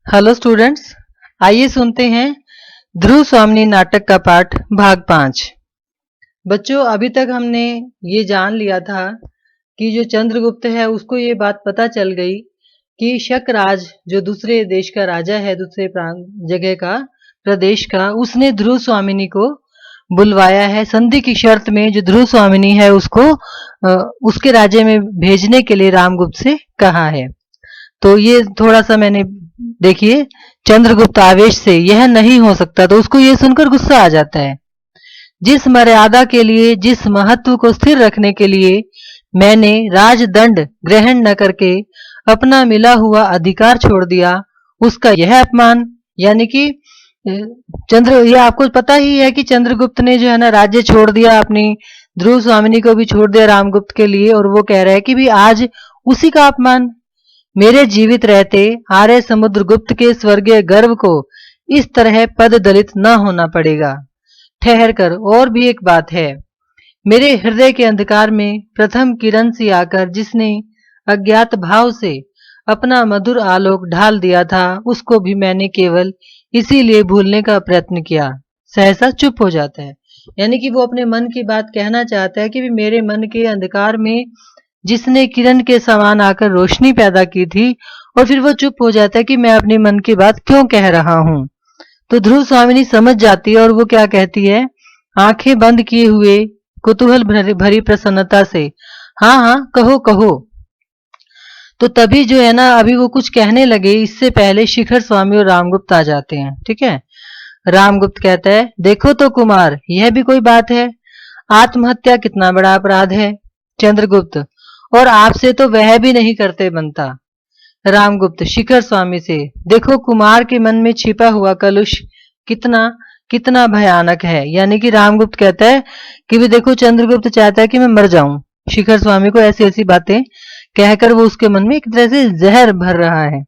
Hello students, आइए सुनते हैं ध्रुव स्वामिनी नाटक का पाठ भाग 5। बच्चों, अभी तक हमने ये जान लिया था कि जो चंद्रगुप्त है उसको ये बात पता चल गई कि शकराज जो दूसरे देश का राजा है, दूसरे जगह का प्रदेश का, उसने ध्रुव स्वामिनी को बुलवाया है संधि की शर्त में। जो ध्रुव स्वामिनी है उसको उसके राज्य में भेजने के लिए रामगुप्त से कहा है। तो ये थोड़ा सा मैंने देखिए, चंद्रगुप्त आवेश से यह नहीं हो सकता, तो उसको ये सुनकर गुस्सा आ जाता है। जिस मर्यादा के लिए, जिस महत्व को स्थिर रखने के लिए मैंने राजदंड ग्रहण न करके अपना मिला हुआ अधिकार छोड़ दिया, उसका यह अपमान। यानी कि ये आपको पता ही है कि चंद्रगुप्त ने जो है ना राज्य छोड़ दिया, अपनी ध्रुव स्वामिनी को भी छोड़ दिया रामगुप्त के लिए, और वो कह रहा है कि भी आज उसी का अपमान। मेरे जीवित रहते आर्य समुद्रगुप्त के स्वर्गीय गर्व को इस तरह पद दलित न होना पड़ेगा। ठहर कर, और भी एक बात है। मेरे हृदय के अंधकार में प्रथम किरण सी आकर जिसने अज्ञात भाव से अपना मधुर आलोक ढाल दिया था, उसको भी मैंने केवल इसीलिए भूलने का प्रयत्न किया। सहसा चुप हो जाता है। यानी कि वो अपने मन की बात कहना चाहता है कि भी मेरे मन के अंधकार में जिसने किरण के समान आकर रोशनी पैदा की थी, और फिर वो चुप हो जाता है कि मैं अपने मन की बात क्यों कह रहा हूं। तो ध्रुव स्वामिनी समझ जाती है और वो क्या कहती है, आंखें बंद किए हुए कुतूहल भरी प्रसन्नता से, हाँ हाँ कहो कहो। तो तभी जो है ना, अभी वो कुछ कहने लगे इससे पहले शिखर स्वामी और रामगुप्त आ जाते हैं। ठीक है। रामगुप्त कहता है, देखो तो कुमार, यह भी कोई बात है? आत्महत्या कितना बड़ा अपराध है। चंद्रगुप्त, और आपसे तो वह भी नहीं करते बनता। रामगुप्त शिखर स्वामी से, देखो कुमार के मन में छिपा हुआ कलुष कितना कितना भयानक है। यानी कि रामगुप्त कहता है कि भी देखो, चंद्रगुप्त चाहता है कि मैं मर जाऊं। शिखर स्वामी को ऐसी ऐसी बातें कहकर वो उसके मन में एक तरह से जहर भर रहा है।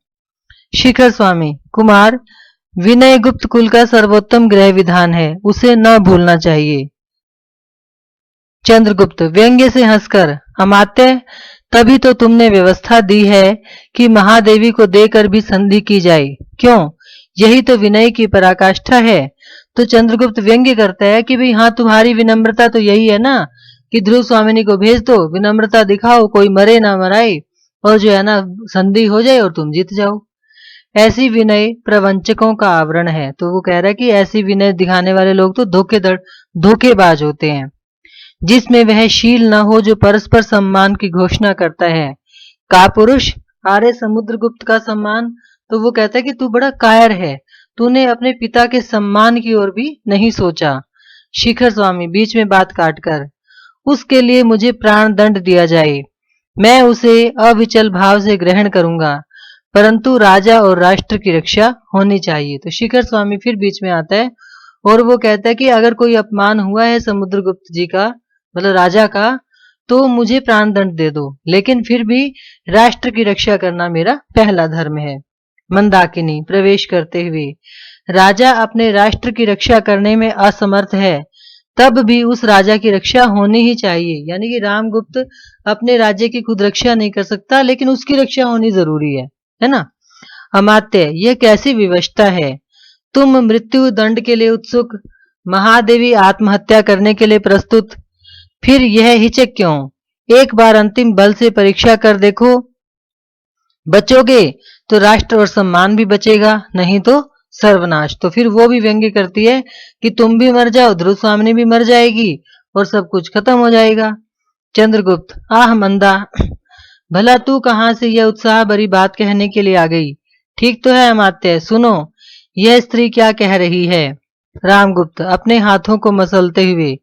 शिखर स्वामी, कुमार विनय गुप्त कुल का सर्वोत्तम गृह विधान है, उसे न भूलना चाहिए। चंद्रगुप्त व्यंग्य से हंसकर, अमात्य, तभी तो तुमने व्यवस्था दी है कि महादेवी को देकर भी संधि की जाए। क्यों? यही तो विनय की पराकाष्ठा है। तो चंद्रगुप्त व्यंग्य करता है कि भाई हाँ, तुम्हारी विनम्रता तो यही है ना कि ध्रुव स्वामिनी को भेज दो, विनम्रता दिखाओ, कोई मरे ना मराए, और जो है ना संधि हो जाए और तुम जीत जाओ। ऐसी विनय प्रवंचकों का आवरण है। तो वो कह रहा है कि ऐसी विनय दिखाने वाले लोग तो धोखेबाज होते हैं। जिसमें वह शील न हो जो परस्पर सम्मान की घोषणा करता है। का पुरुष आर्य समुद्रगुप्त का सम्मान। तो वो कहता है कि तू बड़ा कायर है, तूने अपने पिता के सम्मान की ओर भी नहीं सोचा। शिखर स्वामी बीच में बात काटकर, उसके लिए मुझे प्राण दंड दिया जाए, मैं उसे अविचल भाव से ग्रहण करूंगा, परंतु राजा और राष्ट्र की रक्षा होनी चाहिए। तो शिखर स्वामी फिर बीच में आता है और वो कहता है कि अगर कोई अपमान हुआ है समुद्रगुप्त जी का, मतलब राजा का, तो मुझे प्राण दंड दे दो, लेकिन फिर भी राष्ट्र की रक्षा करना मेरा पहला धर्म है। मंदाकिनी प्रवेश करते हुए, राजा अपने राष्ट्र की रक्षा करने में असमर्थ है, तब भी उस राजा की रक्षा होनी ही चाहिए। यानी कि रामगुप्त अपने राज्य की खुद रक्षा नहीं कर सकता, लेकिन उसकी रक्षा होनी जरूरी है ना। अमात्य, यह कैसी विवशता है? तुम मृत्यु दंड के लिए उत्सुक, महादेवी आत्महत्या करने के लिए प्रस्तुत, फिर यह हिचक क्यों? एक बार अंतिम बल से परीक्षा कर देखो, बचोगे तो राष्ट्र और सम्मान भी बचेगा, नहीं तो सर्वनाश। तो फिर वो भी व्यंग्य करती है कि तुम भी मर जाओ, ध्रुव स्वामिनी भी मर जाएगी, और सब कुछ खत्म हो जाएगा। चंद्रगुप्त, आह मंदा, भला तू कहां से यह उत्साह भरी बात कहने के लिए आ गई? ठीक तो है अमात्य, सुनो यह स्त्री क्या कह रही है। रामगुप्त अपने हाथों को मसलते हुए,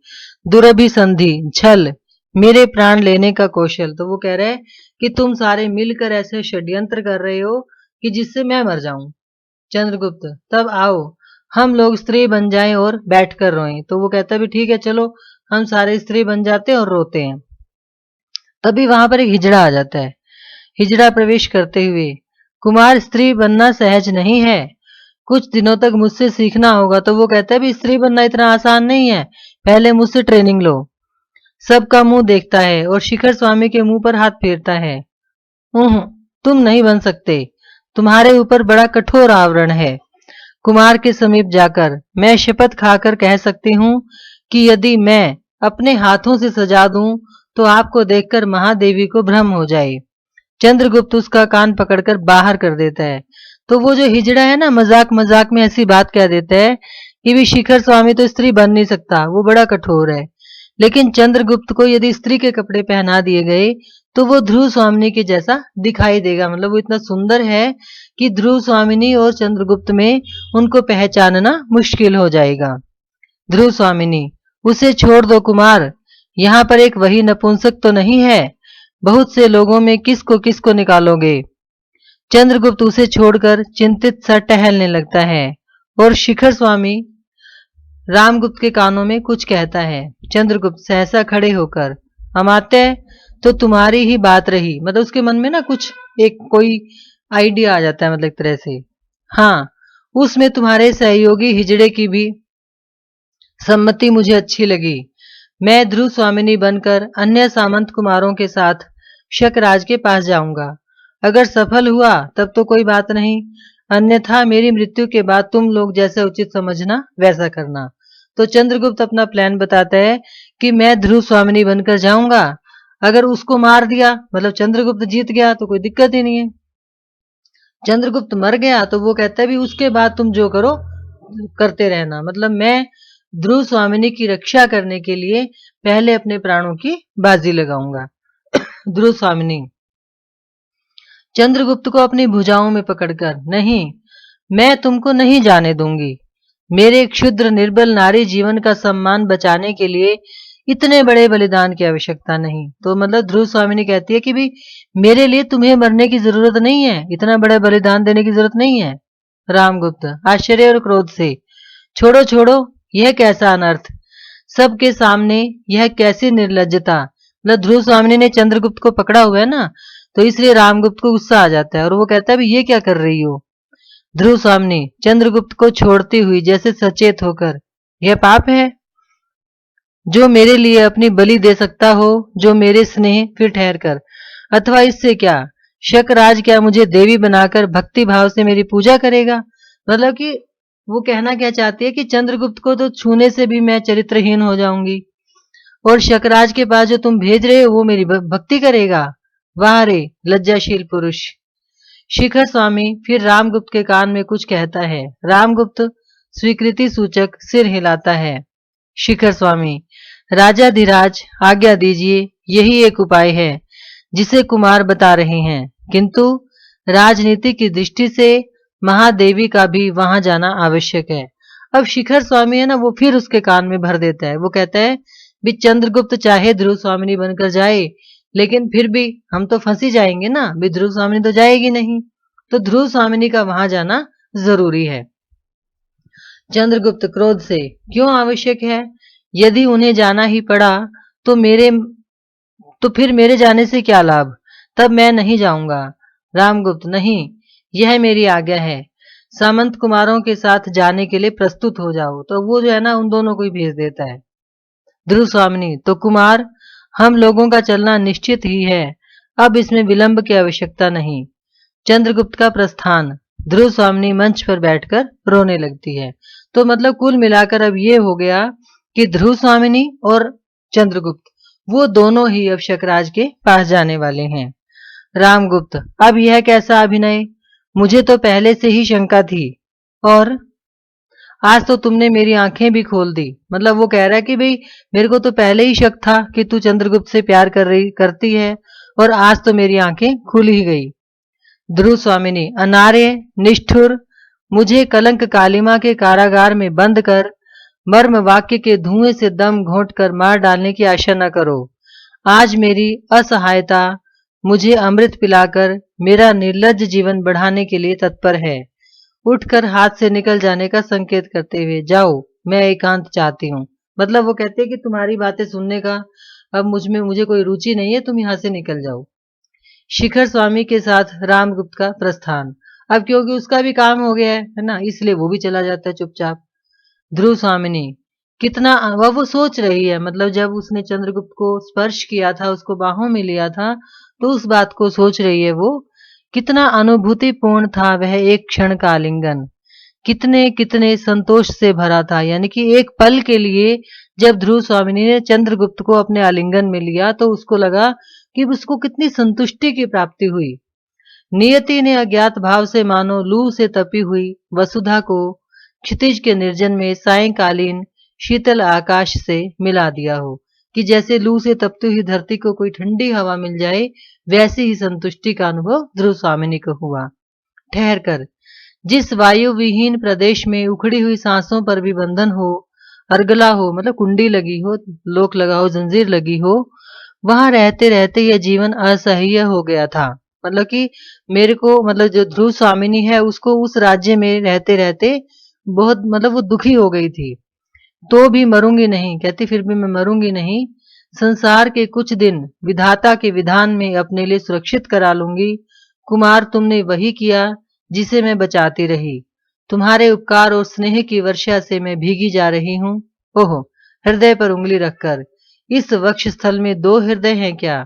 दुरभिसंधि, छल, मेरे प्राण लेने का कौशल। तो वो कह रहे हैं कि तुम सारे मिलकर ऐसे षड्यंत्र कर रहे हो कि जिससे मैं मर जाऊं। चंद्रगुप्त, तब आओ हम लोग स्त्री बन जाएं और बैठकर रोएं। तो वो कहता भी ठीक है, चलो हम सारे स्त्री बन जाते हैं और रोते हैं। तभी वहां पर एक हिजड़ा आ जाता है। हिजड़ा प्रवेश करते हुए, कुमार स्त्री बनना सहज नहीं है, कुछ दिनों तक मुझसे सीखना होगा। तो वो कहता है भी स्त्री बनना इतना आसान नहीं है, पहले मुझसे ट्रेनिंग लो। सबका मुंह देखता है और शिखर स्वामी के मुंह पर हाथ फेरता है। तुम नहीं बन सकते, तुम्हारे ऊपर बड़ा कठोर आवरण है। कुमार के समीप जाकर मैं शपथ खाकर कह सकती हूँ कि यदि मैं अपने हाथों से सजा दूं तो आपको देखकर महादेवी को भ्रम हो जाए। चंद्रगुप्त उसका कान पकड़कर बाहर कर देता है। तो वो जो हिजड़ा है ना, मजाक मजाक में ऐसी बात कह देता है कि भी शिखर स्वामी तो स्त्री बन नहीं सकता, वो बड़ा कठोर है। लेकिन चंद्रगुप्त को यदि स्त्री के कपड़े पहना दिए गए तो वो ध्रुव स्वामिनी के जैसा दिखाई देगा। मतलब वो इतना सुंदर है कि ध्रुव स्वामिनी और चंद्रगुप्त में उनको पहचानना मुश्किल हो जाएगा। ध्रुव स्वामिनी, उसे छोड़ दो कुमार, यहाँ पर एक वही नपुंसक तो नहीं है, बहुत से लोगों में किसको निकालोगे। चंद्रगुप्त उसे छोड़कर चिंतित सा टहलने लगता है और शिखर स्वामी रामगुप्त के कानों में कुछ कहता है। चंद्रगुप्त सहसा खड़े होकर, अमात्य, तो तुम्हारी ही बात रही। मतलब उसके मन में ना कुछ एक कोई आइडिया आ जाता है, मतलब एक तरह से। हाँ, उसमें तुम्हारे सहयोगी हिजड़े की भी सम्मति मुझे अच्छी लगी। मैं ध्रुव स्वामिनी बनकर अन्य सामंत कुमारों के साथ शकराज के पास जाऊंगा। अगर सफल हुआ तब तो कोई बात नहीं, अन्यथा मेरी मृत्यु के बाद तुम लोग जैसे उचित समझना वैसा करना। तो चंद्रगुप्त अपना प्लान बताता है कि मैं ध्रुव स्वामिनी बनकर जाऊंगा, अगर उसको मार दिया मतलब चंद्रगुप्त जीत गया तो कोई दिक्कत ही नहीं है। चंद्रगुप्त मर गया तो वो कहता है भी उसके बाद तुम जो करो करते रहना। मतलब मैं ध्रुव स्वामिनी की रक्षा करने के लिए पहले अपने प्राणों की बाजी लगाऊंगा। ध्रुव स्वामिनी चंद्रगुप्त को अपनी भुजाओं में पकड़कर, नहीं, मैं तुमको नहीं जाने दूंगी। मेरे क्षुद्र निर्बल नारी जीवन का सम्मान बचाने के लिए इतने बड़े बलिदान की आवश्यकता नहीं। तो मतलब ध्रुव स्वामिनी कहती है कि भाई मेरे लिए तुम्हें मरने की जरूरत नहीं है, इतना बड़ा बलिदान देने की जरूरत नहीं है। रामगुप्त आश्चर्य और क्रोध से, छोड़ो छोड़ो, यह कैसा अनर्थ, सबके सामने यह कैसी निर्लज्जता। मतलब ध्रुव स्वामिनी ने चंद्रगुप्त को पकड़ा हुआ है ना, तो इसलिए रामगुप्त को गुस्सा आ जाता है और वो कहता है भी ये क्या कर रही हो। ध्रुव स्वामिनी चंद्रगुप्त को छोड़ती हुई जैसे सचेत होकर, यह पाप है जो मेरे लिए अपनी बलि दे सकता हो, जो मेरे स्नेह फिर ठहर कर, अथवा इससे क्या, शकराज क्या मुझे देवी बनाकर भक्ति भाव से मेरी पूजा करेगा। मतलब कि वो कहना क्या चाहती है कि चंद्रगुप्त को तो छूने से भी मैं चरित्रहीन हो जाऊंगी, और शकराज के पास जो तुम भेज रहे हो वो मेरी भक्ति करेगा। वाह रे लज्जाशील पुरुष। शिखर स्वामी फिर रामगुप्त के कान में कुछ कहता है। रामगुप्त स्वीकृति सूचक सिर हिलाता है। शिखर स्वामी, राजाधिराज आज्ञा दीजिए, यही एक उपाय है जिसे कुमार बता रहे हैं, किंतु राजनीति की दृष्टि से महादेवी का भी वहां जाना आवश्यक है। अब शिखर स्वामी है ना, वो फिर उसके कान में भर देता है। वो कहता है भी चंद्रगुप्त चाहे ध्रुव स्वामिनी बनकर जाए, लेकिन फिर भी हम तो फंसी जाएंगे ना, भी ध्रुव स्वामिनी तो जाएगी नहीं, तो ध्रुव स्वामिनी का वहां जाना जरूरी है। चंद्रगुप्त क्रोध से, क्यों आवश्यक है, यदि उन्हें जाना ही पड़ा तो फिर मेरे जाने से क्या लाभ, तब मैं नहीं जाऊंगा। रामगुप्त, नहीं, यह मेरी आज्ञा है, सामंत कुमारों के साथ जाने के लिए प्रस्तुत हो जाओ। तो वो जो है ना उन दोनों को ही भेज देता है। ध्रुव स्वामिनी, तो कुमार, हम लोगों का चलना निश्चित ही है, अब इसमें विलंब की आवश्यकता नहीं। चंद्रगुप्त का प्रस्थान। ध्रुव स्वामिनी मंच पर बैठकर रोने लगती है। तो मतलब कुल मिलाकर अब ये हो गया कि ध्रुव स्वामिनी और चंद्रगुप्त वो दोनों ही अब शकराज के पास जाने वाले हैं। रामगुप्त, अब यह कैसा अभिनय, मुझे तो पहले से ही शंका थी, और आज तो तुमने मेरी आंखें भी खोल दी। मतलब वो कह रहा है कि भाई मेरे को तो पहले ही शक था कि तू चंद्रगुप्त से प्यार करती है, और आज तो मेरी आंखें खुल ही गई। ध्रुव स्वामिनी, अनार्य निष्ठुर, मुझे कलंक कालिमा के कारागार में बंद कर मर्म वाक्य के धुएं से दम घोंट कर मार डालने की आशा न करो। आज मेरी असहायता मुझे अमृत पिलाकर मेरा निर्लज्ज जीवन बढ़ाने के लिए तत्पर है। उठकर हाथ से निकल जाने का संकेत करते हुए, जाओ, मैं एकांत चाहती हूँ। मतलब वो कहते हैं कि तुम्हारी बातें सुनने का अब मुझे कोई रुचि नहीं है, तुम यहां से निकल जाओ। शिखर स्वामी के साथ रामगुप्त का प्रस्थान। अब क्योंकि उसका भी काम हो गया है ना, इसलिए वो भी चला जाता है चुपचाप। ध्रुव स्वामिनी, कितना वो सोच रही है, मतलब जब उसने चंद्रगुप्त को स्पर्श किया था, उसको बाहों में लिया था, तो उस बात को सोच रही है वो कितना अनुभूतिपूर्ण था वह एक क्षण का आलिंगन, कितने कितने संतोष से भरा था। यानी कि एक पल के लिए जब ध्रुव स्वामिनी ने चंद्रगुप्त को अपने आलिंगन में लिया तो उसको लगा कि उसको कितनी संतुष्टि की प्राप्ति हुई। नियति ने अज्ञात भाव से मानो लू से तपी हुई वसुधा को क्षितिज के निर्जन में सायंकालीन शीतल आकाश से मिला दिया हो, कि जैसे लू से तपती हुई धरती को कोई ठंडी हवा मिल जाए, वैसी ही संतुष्टि का अनुभव ध्रुव स्वामिनी को हुआ। ठहर कर, जिस वायु विहीन प्रदेश में उखड़ी हुई सांसों पर भी बंधन हो, अर्गला हो, मतलब कुंडी लगी हो, लोक लगा हो, जंजीर लगी हो, वहां रहते रहते यह जीवन असह्य हो गया था। मतलब कि मेरे को, मतलब जो ध्रुव स्वामिनी है उसको उस राज्य में रहते रहते बहुत, मतलब वो दुखी हो गई थी। तो भी मरूंगी नहीं, कहती फिर भी मैं मरूंगी नहीं, संसार के कुछ दिन विधाता के विधान में अपने लिए सुरक्षित करा लूंगी। कुमार, तुमने वही किया जिसे मैं बचाती रही। तुम्हारे उपकार और स्नेह की वर्षा से मैं भीगी जा रही हूं। ओहो, हृदय पर उंगली रखकर, इस वक्ष स्थल में दो हृदय हैं क्या?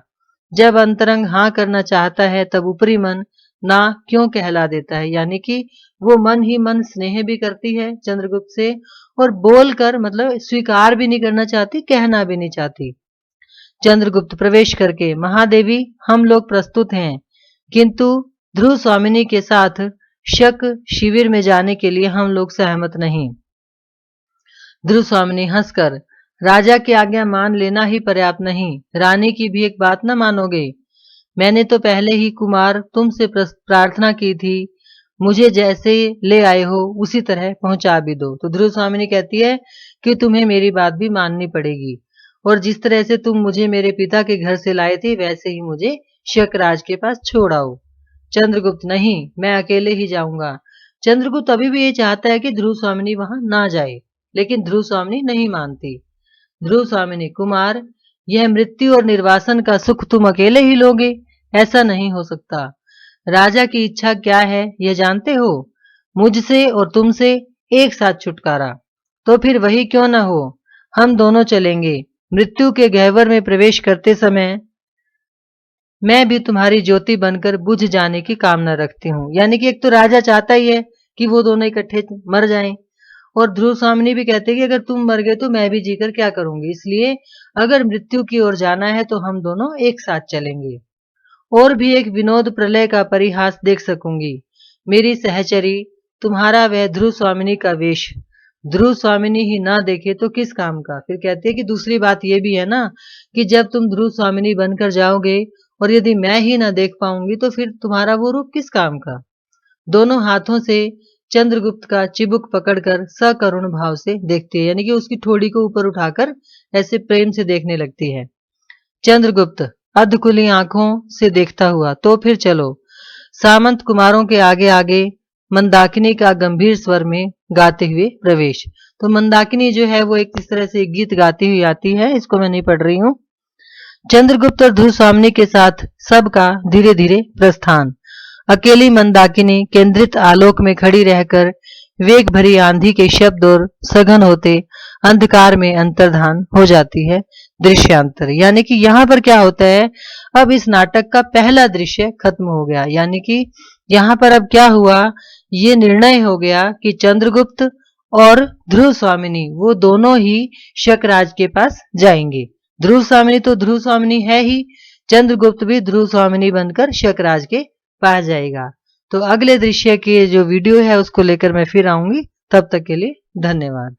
जब अंतरंग हाँ करना चाहता है तब ऊपरी मन ना क्यों कहला देता है। यानी कि वो मन ही मन स्नेह भी करती है चंद्रगुप्त से, और बोलकर मतलब स्वीकार भी नहीं करना चाहती, कहना भी नहीं चाहती। चंद्रगुप्त प्रवेश करके, महादेवी हम लोग प्रस्तुत हैं, किंतु ध्रुव स्वामिनी के साथ शक शिविर में जाने के लिए हम लोग सहमत नहीं। ध्रुव स्वामिनी हंसकर, राजा की आज्ञा मान लेना ही पर्याप्त नहीं, रानी की भी एक बात न मानोगे? मैंने तो पहले ही कुमार तुमसे प्रार्थना की थी, मुझे जैसे ले आए हो उसी तरह पहुंचा भी दो। तो ध्रुव स्वामिनी कहती है कि तुम्हें मेरी बात भी माननी पड़ेगी, और जिस तरह से तुम मुझे मेरे पिता के घर से लाए थे वैसे ही मुझे शकराज के पास छोड़ आओ। चंद्रगुप्त, नहीं, मैं अकेले ही जाऊंगा। चंद्रगुप्त अभी भी ये चाहता है कि ध्रुव स्वामिनी वहां ना जाए, लेकिन ध्रुव स्वामिनी नहीं मानती। ध्रुव स्वामिनी, कुमार, यह मृत्यु और निर्वासन का सुख तुम अकेले ही लोगे, ऐसा नहीं हो सकता। राजा की इच्छा क्या है यह जानते हो? मुझसे और तुमसे एक साथ छुटकारा। तो फिर वही क्यों न हो, हम दोनों चलेंगे। मृत्यु के गह्वर में प्रवेश करते समय मैं भी तुम्हारी ज्योति बनकर बुझ जाने की कामना रखती हूँ। यानी कि एक तो राजा चाहता ही है कि वो दोनों इकट्ठे मर जाएं, और ध्रुव स्वामिनी भी कहते हैं कि अगर तुम मर गए तो मैं भी जीकर क्या करूंगी, इसलिए अगर मृत्यु की ओर जाना है तो हम दोनों एक साथ चलेंगे। और भी एक विनोद प्रलय का परिहास देख सकूंगी, मेरी सहचरी, तुम्हारा वह ध्रुव स्वामिनी का वेश ध्रुव स्वामिनी ही ना देखे तो किस काम का। फिर कहते हैं कि दूसरी बात यह भी है ना कि जब तुम ध्रुव स्वामिनी बनकर जाओगे और यदि मैं ही ना देख पाऊंगी तो फिर तुम्हारा वो रूप किस काम का। दोनों हाथों से चंद्रगुप्त का चिबुक पकड़कर सकरुण भाव से देखती है, यानी कि उसकी ठोड़ी को ऊपर उठाकर ऐसे प्रेम से देखने लगती है। चंद्रगुप्त अधखुली आंखों से देखता हुआ, तो फिर चलो। सामंत कुमारों के आगे आगे मंदाकिनी का गंभीर स्वर में गाते हुए प्रवेश। तो मंदाकिनी जो है वो एक इस तरह से गीत गाती हुई आती है, इसको मैं नहीं पढ़ रही हूं। चंद्रगुप्त और ध्रुव स्वामिनी के साथ सबका धीरे धीरे प्रस्थान। अकेली मंदाकिनी केंद्रित आलोक में खड़ी रहकर वेग भरी आंधी के शब्द और सघन होते अंधकार में अंतर्धान हो जाती है। दृश्यांतर, यानी कि यहाँ पर क्या होता है, अब इस नाटक का पहला दृश्य खत्म हो गया। यानी कि यहाँ पर अब क्या हुआ, ये निर्णय हो गया कि चंद्रगुप्त और ध्रुव स्वामिनी वो दोनों ही शकराज के पास जाएंगे। ध्रुव स्वामिनी तो ध्रुव स्वामिनी है ही, चंद्रगुप्त भी ध्रुव स्वामिनी बनकर शकराज के पास जाएगा। तो अगले दृश्य के जो वीडियो है उसको लेकर मैं फिर आऊंगी, तब तक के लिए धन्यवाद।